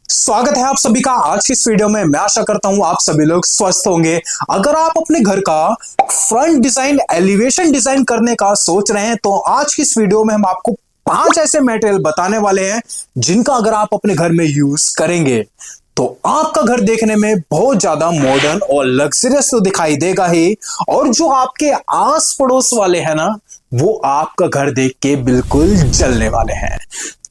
स्वागत है आप सभी का आज की इस वीडियो में। मैं आशा करता हूं आप सभी लोग स्वस्थ होंगे। अगर आप अपने घर का फ्रंट डिजाइन एलिवेशन डिजाइन करने का सोच रहे हैं तो आज की इस वीडियो में हम आपको 5 ऐसे मटेरियल बताने वाले हैं जिनका अगर आप अपने घर में यूज करेंगे तो आपका घर देखने में बहुत ज्यादा मॉडर्न और लग्जरियस तो दिखाई देगा ही, और जो आपके आस पड़ोस वाले हैं ना, वो आपका घर देख के बिल्कुल जलने वाले हैं।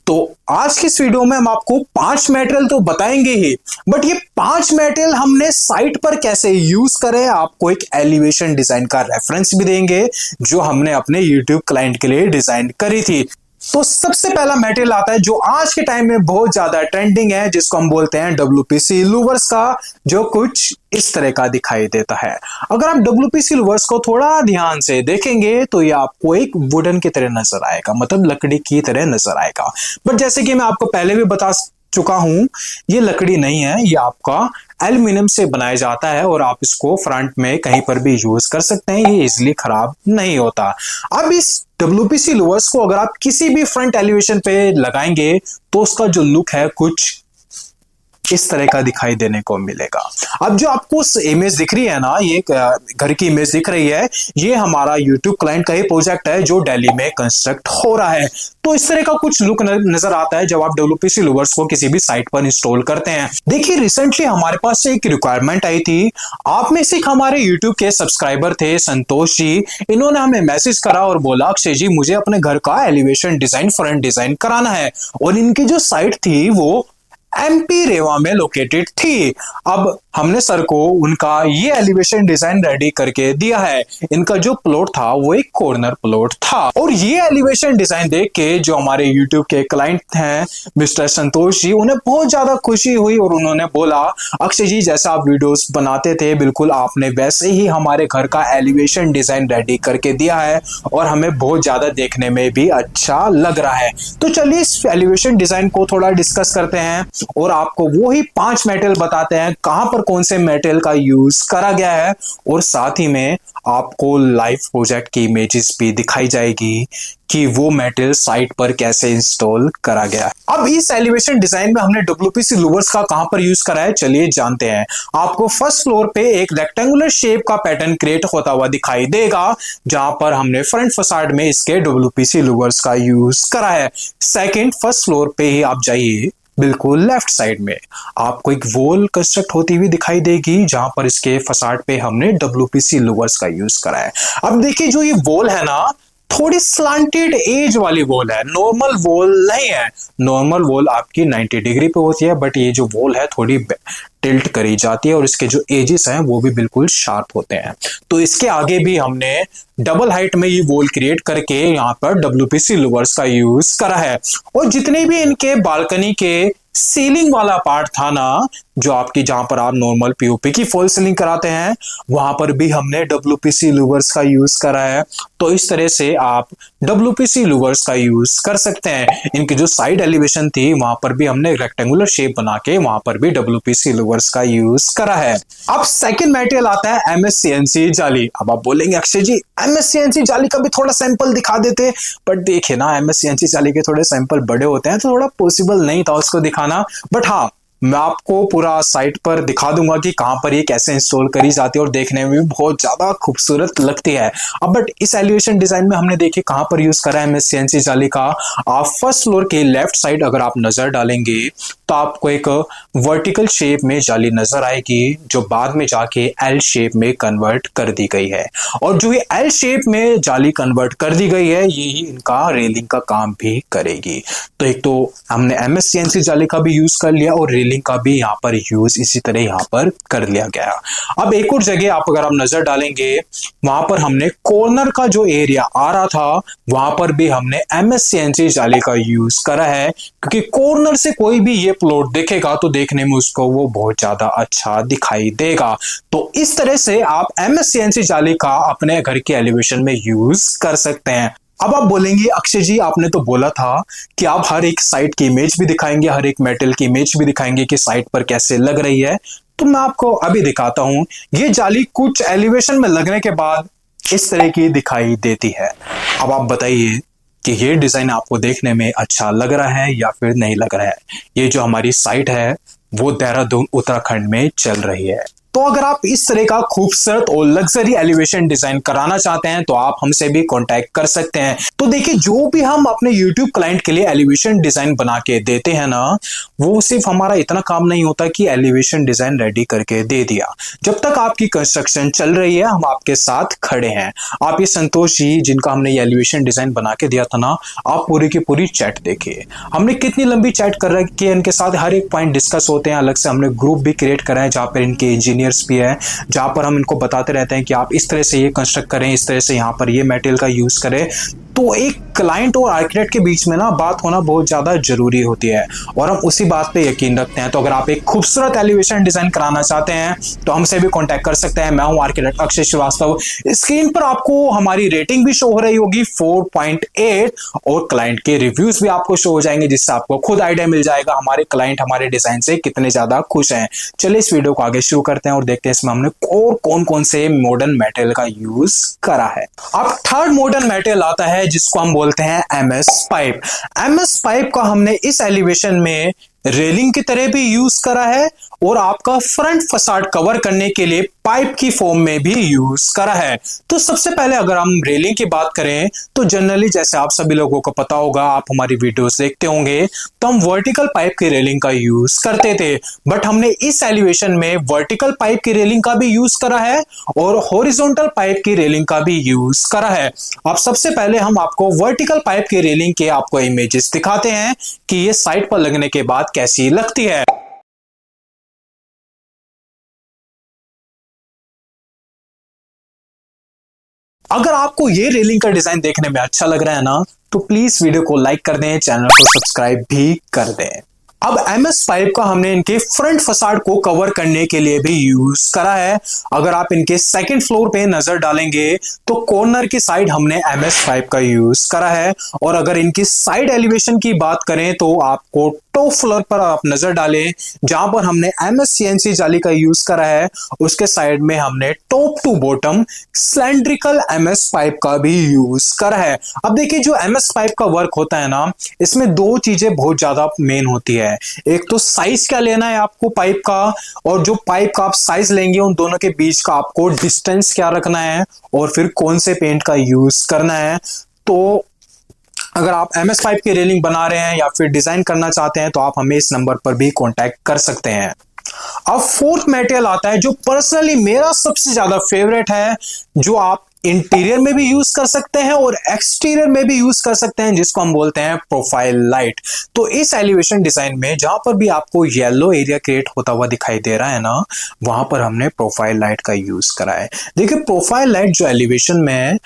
तो आज की इस वीडियो में हम आपको 5 मटेरियल तो बताएंगे ही, बट ये 5 मटेरियल हमने साइट पर कैसे यूज करें, आपको एक एलिवेशन डिजाइन का रेफरेंस भी देंगे जो हमने अपने यूट्यूब क्लाइंट के लिए डिजाइन करी थी। तो सबसे पहला मटेरियल आता है जो आज के टाइम में बहुत ज्यादा ट्रेंडिंग है, जिसको हम बोलते हैं डब्ल्यूपीसी लूवर्स का, जो कुछ इस तरह का दिखाई देता है। अगर आप डब्ल्यूपीसी लूवर्स को थोड़ा ध्यान से देखेंगे तो ये आपको एक वुडन की तरह नजर आएगा, मतलब लकड़ी की तरह नजर आएगा। बट जैसे कि मैं आपको पहले भी बता चुका हूं, ये लकड़ी नहीं है, ये आपका एल्यूमिनियम से बनाया जाता है और आप इसको फ्रंट में कहीं पर भी यूज कर सकते हैं, ये इजीली खराब नहीं होता। अब इस डब्ल्यूपीसी लूवर्स को अगर आप किसी भी फ्रंट एलिवेशन पे लगाएंगे तो उसका जो लुक है कुछ इस तरह का दिखाई देने को मिलेगा। अब जो आपको इमेज दिख रही है ना, ये घर की इमेज दिख रही है, ये हमारा यूट्यूब क्लाइंट का ही प्रोजेक्ट है जो दिल्ली में कंस्ट्रक्ट हो रहा है। तो इस तरह का कुछ लुक नजर आता है जब आप डब्ल्यूपीसी लूवर्स को किसी भी साइट पर इंस्टॉल करते हैं। देखिए, रिसेंटली हमारे पास से एक रिक्वायरमेंट आई थी। आप में से एक हमारे यूट्यूब के सब्सक्राइबर थे संतोष जी, इन्होंने हमें मैसेज करा और बोला अक्षय जी मुझे अपने घर का एलिवेशन डिजाइन फ्रंट डिजाइन कराना है, और इनकी जो साइट थी वो एमपी रेवा में लोकेटेड थी। अब हमने सर को उनका ये एलिवेशन डिजाइन रेडी करके दिया है। इनका जो प्लॉट था वो एक कॉर्नर प्लॉट था, और ये एलिवेशन डिजाइन देख के जो हमारे यूट्यूब के क्लाइंट हैं मिस्टर संतोष जी, उन्हें बहुत ज्यादा खुशी हुई और उन्होंने बोला अक्षय जी जैसा आप वीडियोस बनाते थे बिल्कुल आपने वैसे ही हमारे घर का एलिवेशन डिजाइन रेडी करके दिया है और हमें बहुत ज्यादा देखने में भी अच्छा लग रहा है। तो चलिए इस एलिवेशन डिजाइन को थोड़ा डिस्कस करते हैं और आपको वो ही 5 मेटल बताते हैं कहां पर कौन से मेटल का यूज करा गया है, और साथ ही में आपको लाइव प्रोजेक्ट की इमेजेस भी दिखाई जाएगी कि वो मेटल साइट पर कैसे इंस्टॉल करा गया है। अब इस एलिवेशन डिजाइन में हमने डब्ल्यूपीसी लूवर्स का कहां पर यूज करा है, चलिए जानते हैं। आपको फर्स्ट फ्लोर पे एक रेक्टेंगुलर शेप का पैटर्न क्रिएट होता हुआ दिखाई देगा, जहां पर हमने फ्रंट फसाड में इसके डब्ल्यूपीसी लूवर्स का यूज करा है। सेकंड, फर्स्ट फ्लोर पे ही आप जाइए, बिल्कुल लेफ्ट साइड में आपको एक वॉल कंस्ट्रक्ट होती हुई दिखाई देगी, जहां पर इसके फसाड पे हमने डब्ल्यूपीसी लूवर्स का यूज करा है। अब देखिए जो ये वॉल है ना, थोड़ी स्लांटेड एज वाली वॉल है, नॉर्मल वॉल नहीं है। नॉर्मल वॉल आपकी 90 डिग्री पे होती है, बट ये जो वॉल है थोड़ी टिल्ट करी जाती है और इसके जो एजेस हैं वो भी बिल्कुल शार्प होते हैं। तो इसके आगे भी हमने डबल हाइट में ये वॉल क्रिएट करके यहाँ पर डब्ल्यूपीसी लूवर्स का यूज करा है। और जितने भी इनके बालकनी के सीलिंग वाला पार्ट था ना, जो आपकी जहां पर आप नॉर्मल पीओपी की फॉल सीलिंग कराते हैं, वहां पर भी हमने डब्ल्यूपीसी लूवर्स का यूज करा है। तो इस तरह से आप डब्ल्यूपीसी लूवर्स का यूज कर सकते हैं। इनकी जो साइड एलिवेशन थी वहां पर भी हमने रेक्टेंगुलर शेप बना के वहां पर भी डब्ल्यूपीसी लूवर्स का यूज करा है। अब सेकंड मटेरियल आता है एमएससीएनसी जाली। अब आप बोलेंगे अक्षय जी एमएससीएनसी जाली का भी थोड़ा सैंपल दिखा देते, बट देखिए ना एमएससीएनसी जाली के थोड़े सैंपल बड़े होते हैं तो थोड़ा पॉसिबल नहीं था उसको दिखाना, बट हाँ मैं आपको पूरा साइट पर दिखा दूंगा कि कहां पर ये कैसे इंस्टॉल करी जाती है और देखने में भी बहुत ज्यादा खूबसूरत लगती है। अब बट इस एलिवेशन डिजाइन में हमने देखिए कहां पर यूज करा है एमएससीएनसी जाली का। आप फर्स्ट फ्लोर के लेफ्ट साइड अगर आप नजर डालेंगे तो आपको एक वर्टिकल शेप में जाली नजर आएगी, जो बाद में जाके एल शेप में कन्वर्ट कर दी गई है। और जो ये एल शेप में जाली कन्वर्ट कर दी गई है यही इनका रेलिंग का काम भी करेगी। तो एक तो हमने एमएससीएनसी जाली का भी यूज कर लिया और रेलिंग का भी यहाँ पर यूज इसी तरह यहाँ पर कर लिया गया। अब एक और जगह आप अगर आप नजर डालेंगे, वहां पर हमने कॉर्नर का जो एरिया आ रहा था वहां पर भी हमने एमएससीएनसी जाली का यूज करा है, क्योंकि कॉर्नर से कोई भी ये प्लॉट देखेगा तो देखने में उसको वो बहुत ज्यादा अच्छा दिखाई देगा। तो इस तरह से आप एमएससीएनसी जाली का अपने घर के एलिवेशन में यूज कर सकते हैं। अब आप बोलेंगे अक्षय जी आपने तो बोला था कि आप हर एक साइट की इमेज भी दिखाएंगे, हर एक मेटल की इमेज भी दिखाएंगे कि साइट पर कैसे लग रही है, तो मैं आपको अभी दिखाता हूं। ये जाली कुछ एलिवेशन में लगने के बाद इस तरह की दिखाई देती है। अब आप बताइए कि ये डिजाइन आपको देखने में अच्छा लग रहा है या फिर नहीं लग रहा है। ये जो हमारी साइट है वो देहरादून उत्तराखंड में चल रही है। तो अगर आप इस तरह का खूबसूरत और लग्जरी एलिवेशन डिजाइन कराना चाहते हैं तो आप हमसे भी कांटेक्ट कर सकते हैं। तो देखिए, जो भी हम अपने YouTube क्लाइंट के लिए एलिवेशन डिजाइन बना के देते हैं ना, वो सिर्फ हमारा इतना काम नहीं होता कि एलिवेशन डिजाइन रेडी करके दे दिया। जब तक आपकी कंस्ट्रक्शन चल रही है हम आपके साथ खड़े हैं। आप ये संतोष जी जिनका हमने ये एलिवेशन डिजाइन बना के दिया था ना, आप पूरी की पूरी चैट देखिए। हमने कितनी लंबी चैट कर रखी है, इनके साथ हर एक पॉइंट डिस्कस होते हैं। अलग से हमने ग्रुप भी क्रिएट करा है जहां पर इनके इंजीनियर भी है, जहां पर हम इनको बताते रहते हैं कि आप इस तरह से ये कंस्ट्रक्ट करें, इस तरह से यहां पर ये मटेरियल का यूज करें। तो एक क्लाइंट और आर्किटेक्ट के बीच में ना बात होना बहुत ज्यादा जरूरी होती है और हम उसी बात पे यकीन रखते हैं। तो अगर आप एक खूबसूरत एलिवेशन डिजाइन कराना चाहते हैं तो हमसे भी कांटेक्ट कर सकते हैं। मैं हूं आर्किटेक्ट अक्षय श्रीवास्तव। स्क्रीन पर आपको हमारी रेटिंग भी शो हो रही होगी 4.8 और क्लाइंट के रिव्यूज भी आपको शो हो जाएंगे, जिससे आपको खुद आइडिया मिल जाएगा हमारे क्लाइंट हमारे डिजाइन से कितने ज्यादा खुश हैं। चलिए इस वीडियो को आगे शुरू करते हैं और देखते हैं इसमें हमने और कौन कौन से मॉडर्न मटेरियल का यूज करा है। अब थर्ड मॉडर्न मटेरियल आता है जिसको हम बोलते हैं MS पाइप। MS पाइप का हमने इस एलिवेशन में रेलिंग की तरह भी यूज करा है और आपका फ्रंट फसाड कवर करने के लिए पाइप की फॉर्म में भी यूज करा है। तो सबसे पहले अगर हम रेलिंग की बात करें तो जनरली जैसे आप सभी लोगों को पता होगा, आप हमारी वीडियोस देखते होंगे, तो हम वर्टिकल पाइप की रेलिंग का यूज करते थे। बट हमने इस एलिवेशन में वर्टिकल पाइप की रेलिंग का भी यूज करा है और हॉरिजॉन्टल पाइप की रेलिंग का भी यूज करा है। अब सबसे पहले हम आपको वर्टिकल पाइप की रेलिंग के आपको इमेजेस दिखाते हैं कि ये साइट पर लगने के बाद कैसी लगती है। अगर आपको ये रेलिंग का डिजाइन देखने में अच्छा लग रहा है ना, तो प्लीज वीडियो को लाइक कर दें, चैनल को सब्सक्राइब भी कर दें। अब MS पाइप का हमने इनके फ्रंट फसाड को कवर करने के लिए भी यूज करा है। अगर आप इनके सेकंड फ्लोर पे नजर डालेंगे तो कॉर्नर की साइड हमने MS पाइप का यूज करा है और अगर इनकी साइड एलिवेशन की बात करें तो आपको टॉप फ्लोर पर आप नजर डालें जहां पर हमने MS CNC जाली का यूज करा है, उसके साइड में हमने top to bottom cylindrical MS pipe का भी यूज करा है। अब देखिए, जो MS पाइप का वर्क होता है ना, इसमें दो चीजें बहुत ज्यादा मेन होती है। एक तो साइज क्या लेना है आपको पाइप का, और जो पाइप का आप साइज लेंगे उन दोनों के बीच का आपको डिस्टेंस क्या रखना है और फिर कौन से पेंट का यूज करना है। तो अगर आप MS पाइप की रेलिंग बना रहे हैं या फिर डिजाइन करना चाहते हैं तो आप हमें इस नंबर पर भी कांटेक्ट कर सकते हैं। अब फोर्थ मटेरियल आता है जो पर्सनली मेरा सबसे ज्यादा फेवरेट है, जो आप इंटीरियर में भी यूज कर सकते हैं और एक्सटीरियर में भी यूज कर सकते हैं, जिसको हम बोलते हैं प्रोफाइल लाइट। तो इस एलिवेशन डिजाइन में जहां पर भी आपको येलो एरिया क्रिएट होता हुआ दिखाई दे रहा है ना, वहां पर हमने प्रोफाइल लाइट का यूज करा है। देखिए, प्रोफाइल लाइट जो एलिवेशन में है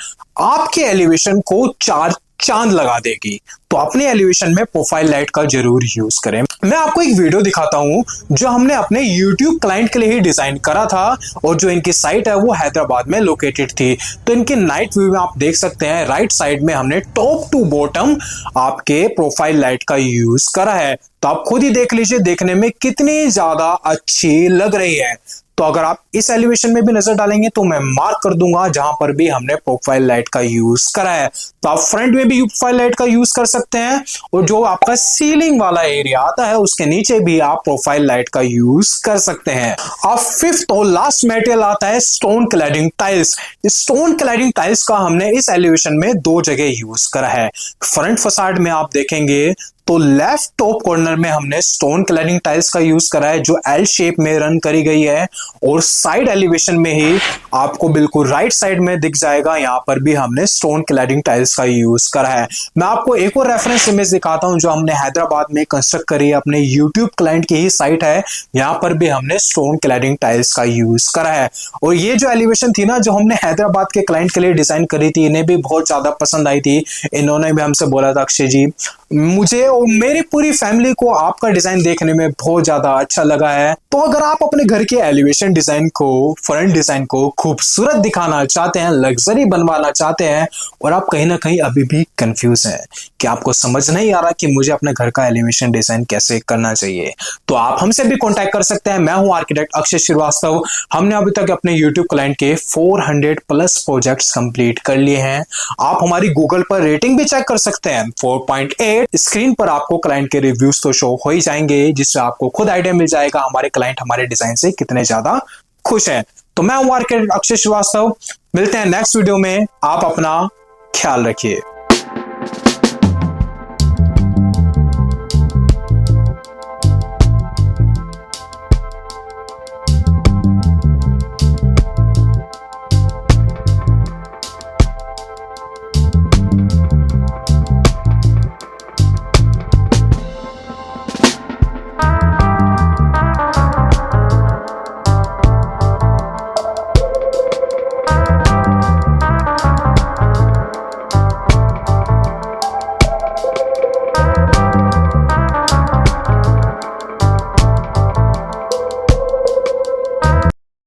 आपके एलिवेशन को चार चांद लगा देगी, तो अपने एलिवेशन में प्रोफाइल लाइट का जरूर यूज करें। मैं आपको एक वीडियो दिखाता हूं जो हमने अपने YouTube क्लाइंट के लिए ही डिजाइन करा था और जो इनकी साइट है वो हैदराबाद में लोकेटेड थी। तो इनके नाइट व्यू में आप देख सकते हैं राइट साइड में हमने टॉप टू बॉटम आपके प्रोफाइल लाइट का यूज करा है। तो आप खुद ही देख लीजिए देखने में कितनी ज्यादा अच्छी लग रही है। तो अगर आप इस एलिवेशन में भी नजर डालेंगे तो मैं मार्क कर दूंगा जहां पर भी हमने प्रोफाइल लाइट का यूज करा है। तो आप फ्रंट में भी प्रोफाइल लाइट का यूज कर सकते हैं और जो आपका सीलिंग वाला एरिया आता है उसके नीचे भी आप प्रोफाइल लाइट का यूज कर सकते हैं। अब फिफ्थ और लास्ट मटेरियल आता है stone cladding tiles. Stone cladding tiles का हमने इस एलिवेशन में दो जगह यूज करा है। फ्रंट फसाड में आप देखेंगे तो लेफ्ट टॉप कॉर्नर में हमने स्टोन क्लैडिंग टाइल्स का यूज करा है जो L शेप में रन करी गई है और साइड एलिवेशन में ही आपको बिल्कुल राइट साइड में दिख जाएगा, यहां पर भी हमने स्टोन क्लैडिंग टाइल्स का यूज करा है। मैं आपको एक और रेफरेंस इमेज दिखाता हूं जो हमने हैदराबाद में कंस्ट्रक्ट करी है, अपने YouTube क्लाइंट की ही साइट है, यहां पर भी हमने स्टोन क्लैडिंग टाइल्स का यूज करा है। और ये जो एलिवेशन थी ना जो हमने हैदराबाद के क्लाइंट के लिए डिजाइन करी थी, इन्हें भी बहुत ज्यादा पसंद आई थी। इन्होंने भी हमसे बोला था अक्षय जी मुझे और मेरी पूरी फैमिली को आपका डिजाइन देखने में बहुत ज्यादा अच्छा लगा है। तो अगर आप अपने घर के एलिवेशन डिजाइन को, फ्रंट डिजाइन को खूबसूरत दिखाना चाहते हैं, लग्जरी बनवाना चाहते हैं और आप कहीं ना कहीं अभी भी कंफ्यूज हैं कि आपको समझ नहीं आ रहा कि मुझे अपने घर का एलिवेशन डिजाइन कैसे करना चाहिए, तो आप हमसे भी कांटेक्ट कर सकते हैं। मैं हूं आर्किटेक्ट अक्षय श्रीवास्तव। हमने अभी तक अपने यूट्यूब क्लाइंट के 400 प्लस प्रोजेक्ट्स कंप्लीट कर लिए हैं। आप हमारी गूगल पर रेटिंग भी चेक कर सकते हैं, 4.8। स्क्रीन पर आपको क्लाइंट के रिव्यूज तो शो हो ही जाएंगे, जिससे आपको खुद आइडिया मिल जाएगा हमारे क्लाइंट हमारे डिजाइन से कितने ज्यादा खुश हैं। तो मैं हूं आर्किटेक्ट अक्षय श्रीवास्तव। मिलते हैं नेक्स्ट वीडियो में। आप अपना ख्याल रखिए।